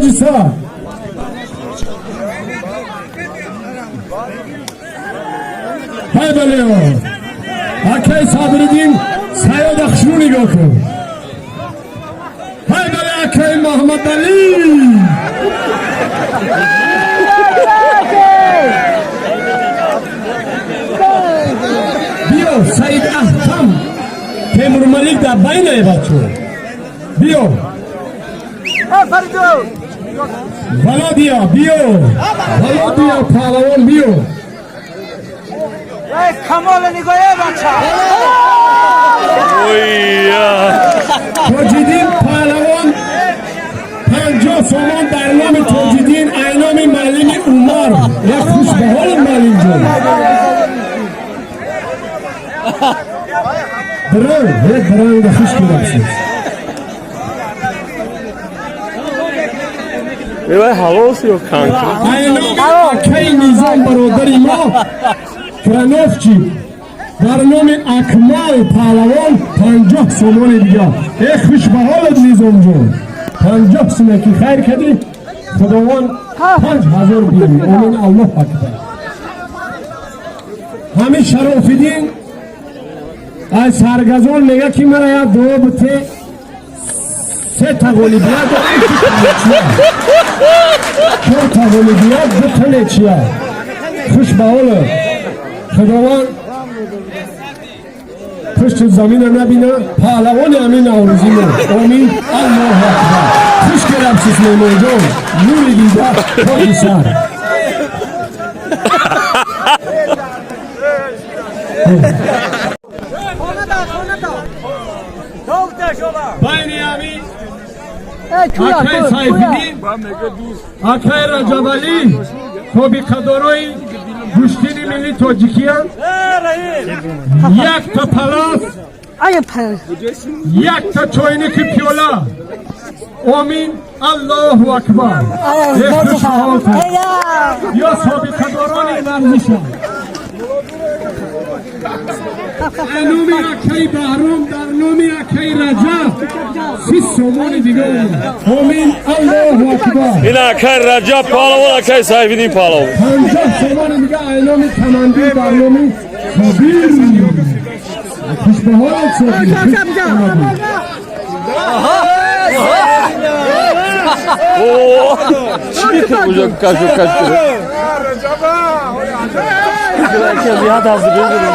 Hacısa. Hay böyle o. Akay Sabredin Sayyid Akşunu nigah kن. Hay böyle Akay Muhammed Ali. Bio Sayyid Ahkam Temur Malik da bayne bacho. Bio. Valodia Bio. Valodia Palawan Bio. Kamal nigoye bacha. Tocdin Palawan 50 so'm dar nomi Tocdin aynomi Malimi Umar. Ya xushbahol Malim jon. Birang da xush ko'rasiz. Vay havosi yok kanka. Aynomi Akay Nizam barodari ma Kranovchi در نام اکمال پهلوان 50 سومان دیگه ای خوشبحالت نیزم جون 50 سومه که خیر کردی خداوند 5000 بیاری آمین الله اکبر همین شرافیدین از سرگزان میگه که مرا یا دو بته 3 تا گلی بیاد و 4 تا گلی بیاد بتونه چیه خوشبحالت خداوند پشت زمین نبینه پهلوان امین نوروزی ما آمین الله اکبر خوش گرم سیز میمون جان نوری دیده پاکی سر بین امین اکای سایفیدین اکای رجبالی خوبی قدروی گوشتین ملی تاجیکیان یک تا پلاس یک تا چوینک پیولا آمین الله اکبر یک خوشحال یا سابقه داران ورزشان نام اکای بهرام در نام اکای رجب 30 سومان دیگه آمین الله اکبر این اکای رجب پهلوان اکای سایفیدین پهلوان 50 سومان دیگه نام تمندی در نام کبیر خوشبحال شدی چی که بوجا کشو کشو که یاد از بگیریم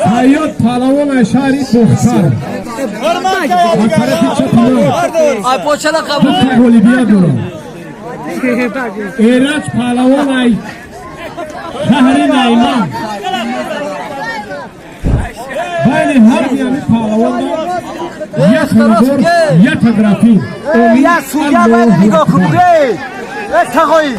سیاد پهلوان شهری بختر گلی بیا دارم ایرج پهلوان شهری نایمان بین هر بیانی پهلوان یک خنزور یک گرافی یا سویا باید نگاه کنده تقایی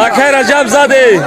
اکای رجب زده